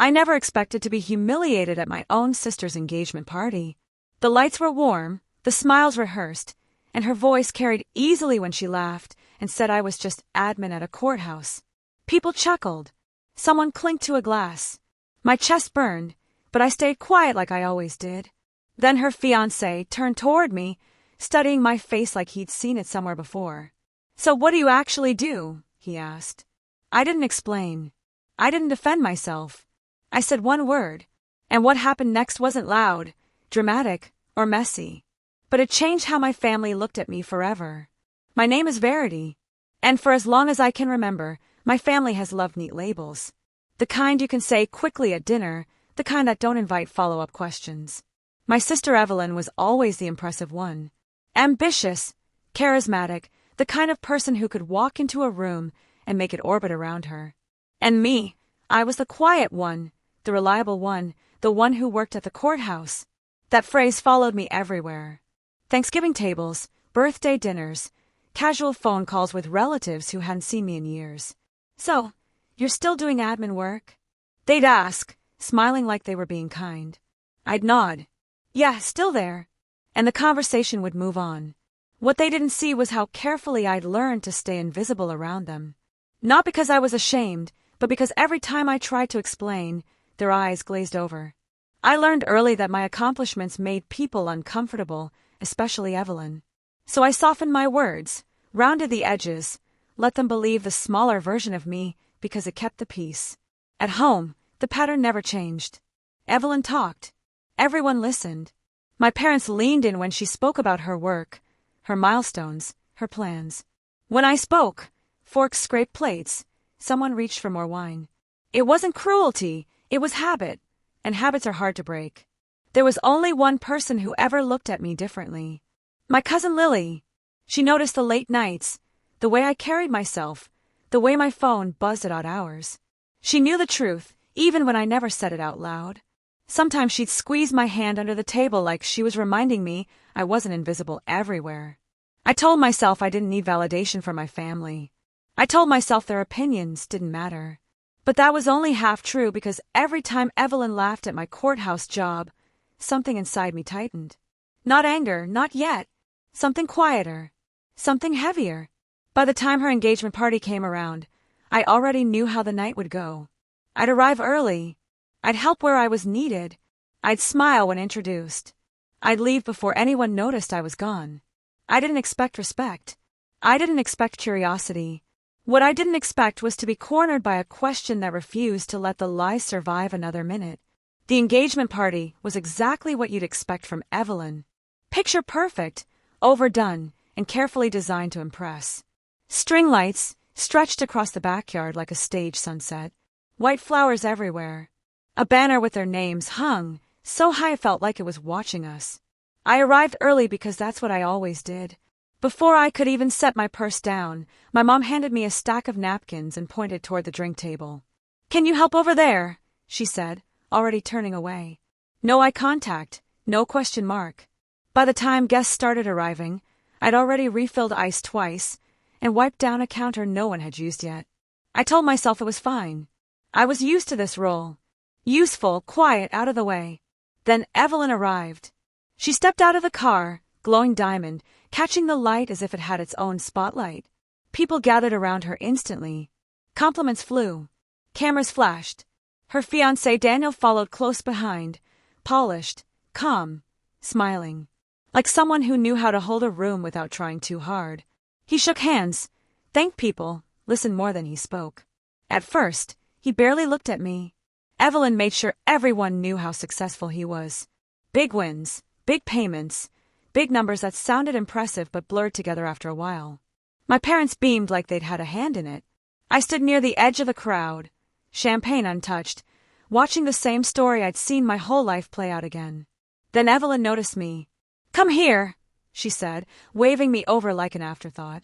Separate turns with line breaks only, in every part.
I never expected to be humiliated at my own sister's engagement party. The lights were warm, the smiles rehearsed, and her voice carried easily when she laughed and said I was just admin at a courthouse. People chuckled. Someone clinked to a glass. My chest burned, but I stayed quiet like I always did. Then her fiancé turned toward me, studying my face like he'd seen it somewhere before. "So what do you actually do?" he asked. I didn't explain. I didn't defend myself. I said one word, and what happened next wasn't loud, dramatic, or messy. But it changed how my family looked at me forever. My name is Verity, and for as long as I can remember, my family has loved neat labels. The kind you can say quickly at dinner, the kind that don't invite follow-up questions. My sister Evelyn was always the impressive one. Ambitious, charismatic, the kind of person who could walk into a room and make it orbit around her. And me, I was the quiet one, the reliable one, the one who worked at the courthouse. That phrase followed me everywhere. Thanksgiving tables, birthday dinners, casual phone calls with relatives who hadn't seen me in years. "So, you're still doing admin work?" They'd ask, smiling like they were being kind. I'd nod. "Yeah, still there." And the conversation would move on. What they didn't see was how carefully I'd learned to stay invisible around them. Not because I was ashamed, but because every time I tried to explain, their eyes glazed over. I learned early that my accomplishments made people uncomfortable, especially Evelyn. So I softened my words, rounded the edges, let them believe the smaller version of me because it kept the peace. At home, the pattern never changed. Evelyn talked. Everyone listened. My parents leaned in when she spoke about her work, her milestones, her plans. When I spoke, forks scraped plates, someone reached for more wine. It wasn't cruelty, it was habit, and habits are hard to break. There was only one person who ever looked at me differently. My cousin Lily. She noticed the late nights, the way I carried myself, the way my phone buzzed at odd hours. She knew the truth, even when I never said it out loud. Sometimes she'd squeeze my hand under the table like she was reminding me I wasn't invisible everywhere. I told myself I didn't need validation from my family. I told myself their opinions didn't matter. But that was only half true because every time Evelyn laughed at my courthouse job, something inside me tightened. Not anger, not yet. Something quieter. Something heavier. By the time her engagement party came around, I already knew how the night would go. I'd arrive early. I'd help where I was needed. I'd smile when introduced. I'd leave before anyone noticed I was gone. I didn't expect respect. I didn't expect curiosity. What I didn't expect was to be cornered by a question that refused to let the lie survive another minute. The engagement party was exactly what you'd expect from Evelyn. Picture perfect, overdone, and carefully designed to impress. String lights stretched across the backyard like a stage sunset. White flowers everywhere. A banner with their names hung, so high it felt like it was watching us. I arrived early because that's what I always did. Before I could even set my purse down, my mom handed me a stack of napkins and pointed toward the drink table. "Can you help over there?" she said, already turning away. No eye contact, no question mark. By the time guests started arriving, I'd already refilled ice twice and wiped down a counter no one had used yet. I told myself it was fine. I was used to this role. Useful, quiet, out of the way. Then Evelyn arrived. She stepped out of the car, glowing diamond, catching the light as if it had its own spotlight. People gathered around her instantly. Compliments flew. Cameras flashed. Her fiancé Daniel followed close behind, polished, calm, smiling. Like someone who knew how to hold a room without trying too hard. He shook hands, thanked people, listened more than he spoke. At first, he barely looked at me. Evelyn made sure everyone knew how successful he was. Big wins, big payments, big numbers that sounded impressive but blurred together after a while. My parents beamed like they'd had a hand in it. I stood near the edge of the crowd, champagne untouched, watching the same story I'd seen my whole life play out again. Then Evelyn noticed me. "Come here," she said, waving me over like an afterthought.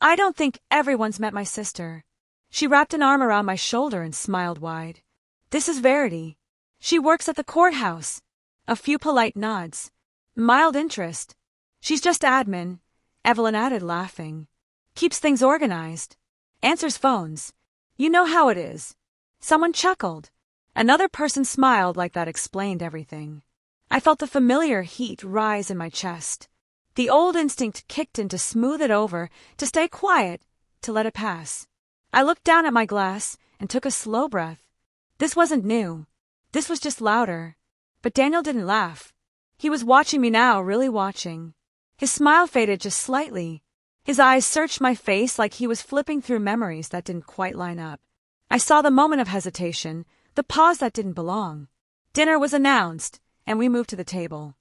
"I don't think everyone's met my sister." She wrapped an arm around my shoulder and smiled wide. "This is Verity. She works at the courthouse." A few polite nods. Mild interest. "She's just admin," Evelyn added, laughing. "Keeps things organized. Answers phones. You know how it is." Someone chuckled. Another person smiled like that explained everything. I felt the familiar heat rise in my chest. The old instinct kicked in to smooth it over, to stay quiet, to let it pass. I looked down at my glass and took a slow breath. This wasn't new. This was just louder. But Daniel didn't laugh. He was watching me now, really watching. His smile faded just slightly. His eyes searched my face like he was flipping through memories that didn't quite line up. I saw the moment of hesitation, the pause that didn't belong. Dinner was announced, and we moved to the table.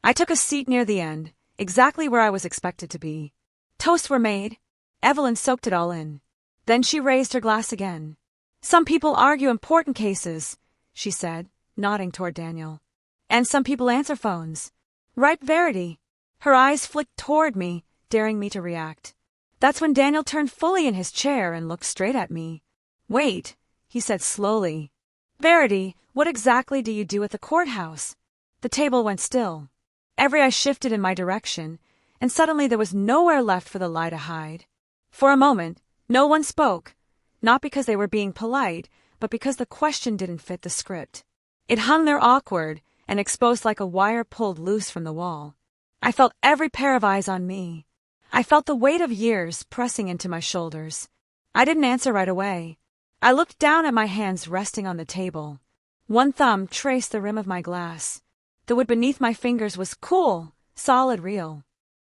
I took a seat near the end, exactly where I was expected to be. Toasts were made. Evelyn soaked it all in. Then she raised her glass again. Some people argue important cases, she said, nodding toward Daniel. And some people answer phones. Right, Verity? Her eyes flicked toward me, daring me to react. That's when Daniel turned fully in his chair and looked straight at me. Wait, he said slowly. Verity, what exactly do you do at the courthouse? The table went still. Every eye shifted in my direction, and suddenly there was nowhere left for the lie to hide. For a moment, no one spoke, not because they were being polite, but because the question didn't fit the script. It hung there awkward and exposed like a wire pulled loose from the wall. I felt every pair of eyes on me. I felt the weight of years pressing into my shoulders. I didn't answer right away. I looked down at my hands resting on the table. One thumb traced the rim of my glass. The wood beneath my fingers was cool, solid, real.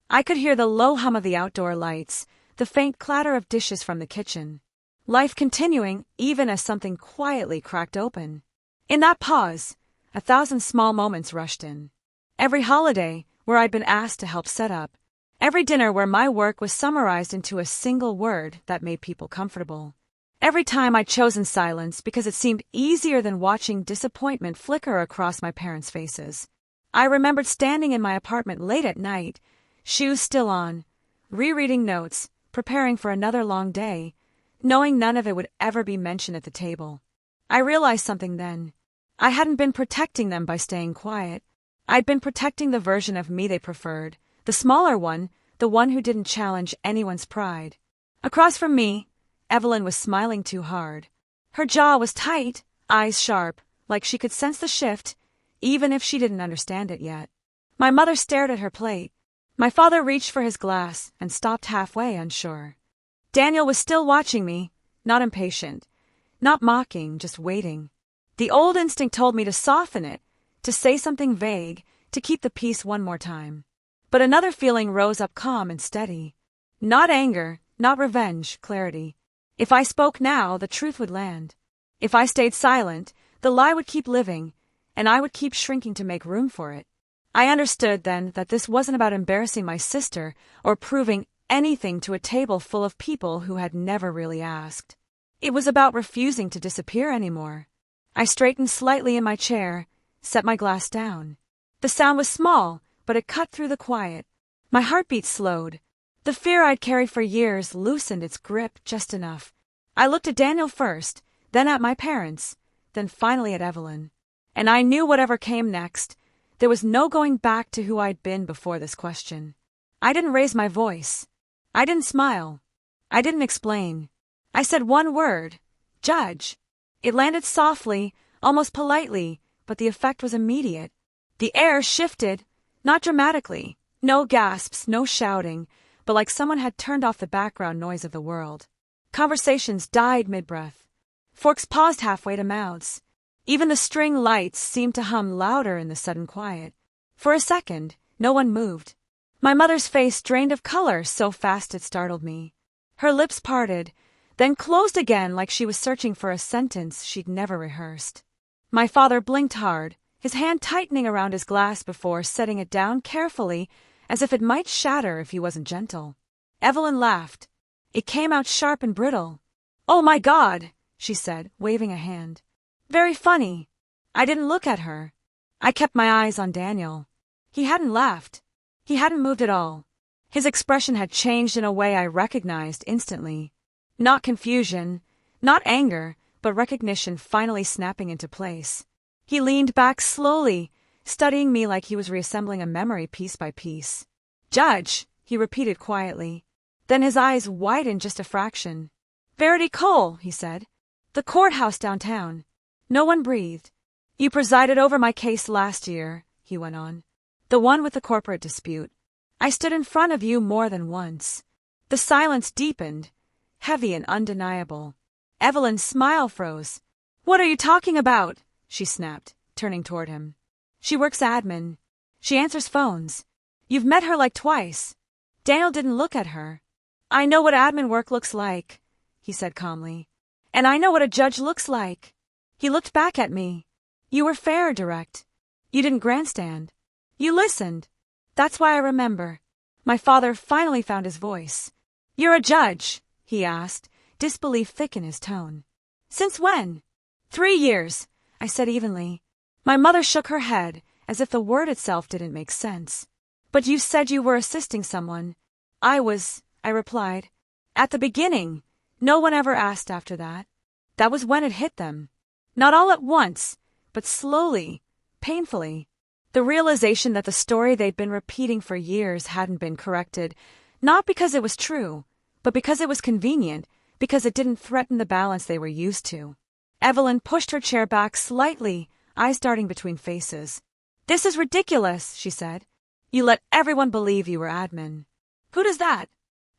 I could hear the low hum of the outdoor lights, the faint clatter of dishes from the kitchen. Life continuing even as something quietly cracked open. In that pause, 1,000 small moments rushed in. Every holiday where I'd been asked to help set up. Every dinner where my work was summarized into a single word that made people comfortable. Every time I'd chosen silence because it seemed easier than watching disappointment flicker across my parents' faces. I remembered standing in my apartment late at night, shoes still on, rereading notes, preparing for another long day, knowing none of it would ever be mentioned at the table. I realized something then. I hadn't been protecting them by staying quiet. I'd been protecting the version of me they preferred, the smaller one, the one who didn't challenge anyone's pride. Across from me, Evelyn was smiling too hard. Her jaw was tight, eyes sharp, like she could sense the shift, even if she didn't understand it yet. My mother stared at her plate. My father reached for his glass and stopped halfway, unsure. Daniel was still watching me, not impatient, not mocking, just waiting. The old instinct told me to soften it, to say something vague, to keep the peace one more time. But another feeling rose up calm and steady. Not anger, not revenge, clarity. If I spoke now, the truth would land. If I stayed silent, the lie would keep living, and I would keep shrinking to make room for it. I understood then that this wasn't about embarrassing my sister or proving anything to a table full of people who had never really asked. It was about refusing to disappear anymore. I straightened slightly in my chair, set my glass down. The sound was small, but it cut through the quiet. My heartbeat slowed. The fear I'd carried for years loosened its grip just enough. I looked at Daniel first, then at my parents, then finally at Evelyn. And I knew whatever came next, there was no going back to who I'd been before this question. I didn't raise my voice. I didn't smile. I didn't explain. I said one word, judge. It landed softly, almost politely, but the effect was immediate. The air shifted, not dramatically, no gasps, no shouting, but like someone had turned off the background noise of the world. Conversations died mid-breath. Forks paused halfway to mouths. Even the string lights seemed to hum louder in the sudden quiet. For a second, no one moved. My mother's face drained of color so fast it startled me. Her lips parted, then closed again like she was searching for a sentence she'd never rehearsed. My father blinked hard, his hand tightening around his glass before setting it down carefully, as if it might shatter if he wasn't gentle. Evelyn laughed. It came out sharp and brittle. "Oh my God," she said, waving a hand. "Very funny." I didn't look at her. I kept my eyes on Daniel. He hadn't laughed. He hadn't moved at all. His expression had changed in a way I recognized instantly. Not confusion, not anger, but recognition finally snapping into place. He leaned back slowly, studying me like he was reassembling a memory piece by piece. "Judge," he repeated quietly. Then his eyes widened just a fraction. "Verity Cole," he said. "The courthouse downtown. No one breathed. You presided over my case last year, he went on. The one with the corporate dispute. I stood in front of you more than once. The silence deepened, heavy and undeniable. Evelyn's smile froze. What are you talking about? She snapped, turning toward him. She works admin. She answers phones. You've met her like twice. Daniel didn't look at her. I know what admin work looks like, he said calmly. And I know what a judge looks like. He looked back at me. You were fair, direct. You didn't grandstand. You listened. That's why I remember. My father finally found his voice. You're a judge, he asked, disbelief thick in his tone. Since when? 3 years, I said evenly. My mother shook her head, as if the word itself didn't make sense. But you said you were assisting someone. I replied. At the beginning. No one ever asked after that. That was when it hit them. Not all at once, but slowly, painfully. The realization that the story they'd been repeating for years hadn't been corrected, not because it was true, but because it was convenient, because it didn't threaten the balance they were used to. Evelyn pushed her chair back slightly, eyes darting between faces. This is ridiculous, she said. You let everyone believe you were admin. Who does that?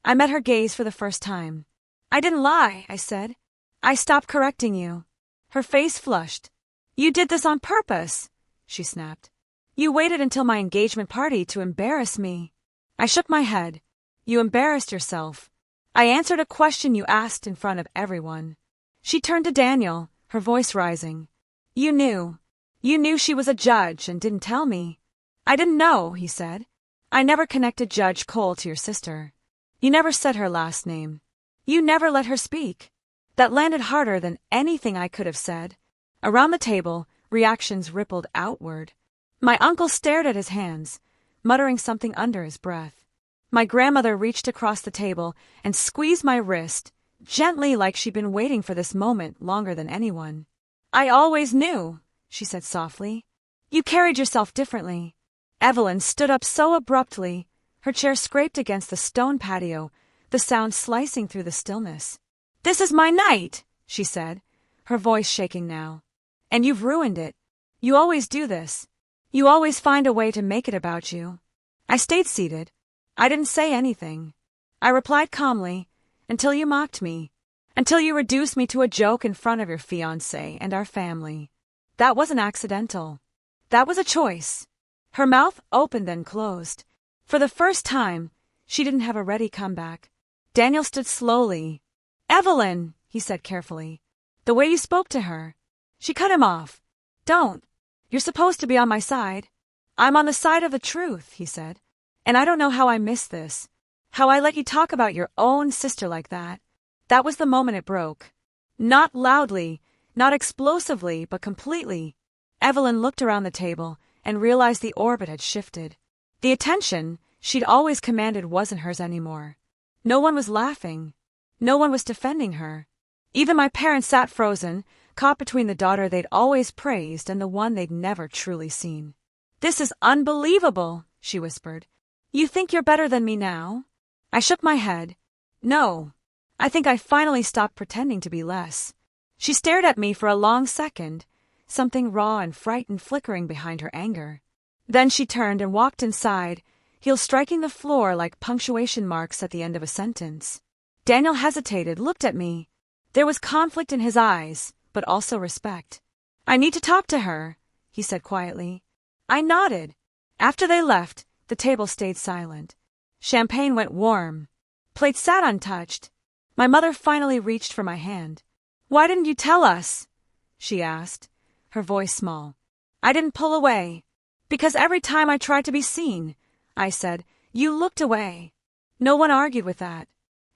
I met her gaze for the first time. I didn't lie, I said. I stopped correcting you. Her face flushed. You did this on purpose, she snapped. You waited until my engagement party to embarrass me. I shook my head. You embarrassed yourself. I answered a question you asked in front of everyone. She turned to Daniel, her voice rising. You knew. You knew she was a judge and didn't tell me. I didn't know, he said. I never connected Judge Cole to your sister. You never said her last name. You never let her speak. That landed harder than anything I could have said. Around the table, reactions rippled outward. My uncle stared at his hands, muttering something under his breath. My grandmother reached across the table and squeezed my wrist, gently like she'd been waiting for this moment longer than anyone. I always knew, she said softly. You carried yourself differently. Evelyn stood up so abruptly, her chair scraped against the stone patio, the sound slicing through the stillness. This is my night, she said, her voice shaking now. And you've ruined it. You always do this. You always find a way to make it about you. I stayed seated. I didn't say anything. I replied calmly, until you mocked me, until you reduced me to a joke in front of your fiancé and our family. That wasn't accidental. That was a choice. Her mouth opened and closed. For the first time, she didn't have a ready comeback. Daniel stood slowly. Evelyn, he said carefully. The way you spoke to her. She cut him off. Don't. You're supposed to be on my side. I'm on the side of the truth, he said. And I don't know how I missed this. How I let you talk about your own sister like that. That was the moment it broke. Not loudly, not explosively, but completely. Evelyn looked around the table and realized the orbit had shifted. The attention she'd always commanded wasn't hers anymore. No one was laughing. No one was defending her. Even my parents sat frozen, caught between the daughter they'd always praised and the one they'd never truly seen. This is unbelievable, she whispered. You think you're better than me now? I shook my head. No. I think I finally stopped pretending to be less. She stared at me for a long second, something raw and frightened flickering behind her anger. Then she turned and walked inside, heels striking the floor like punctuation marks at the end of a sentence. Daniel hesitated, looked at me. There was conflict in his eyes, but also respect. I need to talk to her, he said quietly. I nodded. After they left, the table stayed silent. Champagne went warm. Plates sat untouched. My mother finally reached for my hand. Why didn't you tell us? She asked, her voice small. I didn't pull away. Because every time I tried to be seen, I said, you looked away. No one argued with that.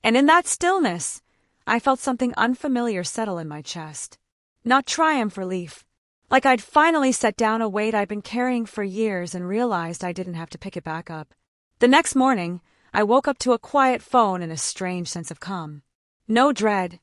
And in that stillness, I felt something unfamiliar settle in my chest. Not triumph, relief. Like I'd finally set down a weight I'd been carrying for years and realized I didn't have to pick it back up. The next morning, I woke up to a quiet phone and a strange sense of calm. No dread.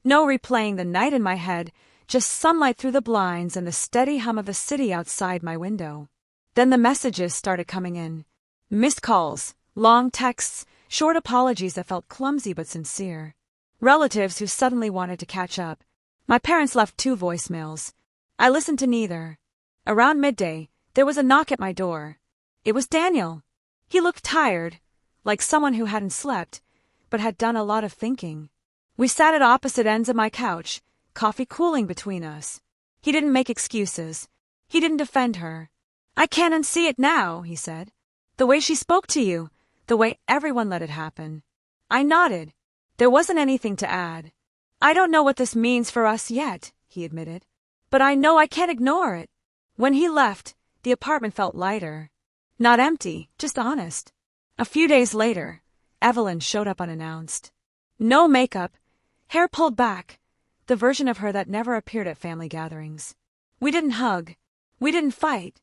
No replaying the night in my head, just sunlight through the blinds and the steady hum of the city outside my window. Then the messages started coming in. Missed calls, long texts, short apologies that felt clumsy but sincere. Relatives who suddenly wanted to catch up. My parents left 2 voicemails. I listened to neither. Around midday, there was a knock at my door. It was Daniel. He looked tired, like someone who hadn't slept, but had done a lot of thinking. We sat at opposite ends of my couch, coffee cooling between us. He didn't make excuses. He didn't defend her. I can't unsee it now, he said. The way she spoke to you, the way everyone let it happen. I nodded. There wasn't anything to add. I don't know what this means for us yet, he admitted. But I know I can't ignore it. When he left, the apartment felt lighter. Not empty, just honest. A few days later, Evelyn showed up unannounced. No makeup, hair pulled back, the version of her that never appeared at family gatherings. We didn't hug. We didn't fight.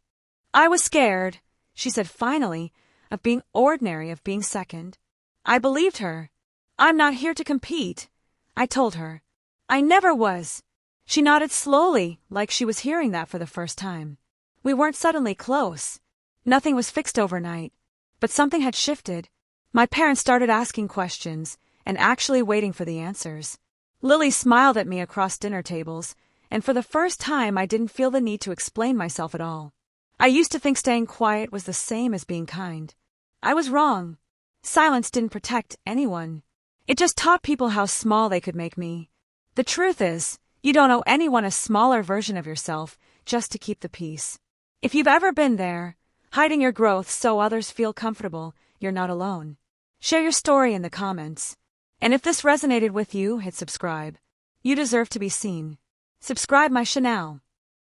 I was scared, she said finally, of being ordinary, of being second. I believed her. I'm not here to compete, I told her. I never was. She nodded slowly, like she was hearing that for the first time. We weren't suddenly close. Nothing was fixed overnight. But something had shifted. My parents started asking questions and actually waiting for the answers. Lily smiled at me across dinner tables, and for the first time I didn't feel the need to explain myself at all. I used to think staying quiet was the same as being kind. I was wrong. Silence didn't protect anyone. It just taught people how small they could make me. The truth is, you don't owe anyone a smaller version of yourself just to keep the peace. If you've ever been there, hiding your growth so others feel comfortable, you're not alone. Share your story in the comments. And if this resonated with you, hit subscribe. You deserve to be seen. Subscribe my channel.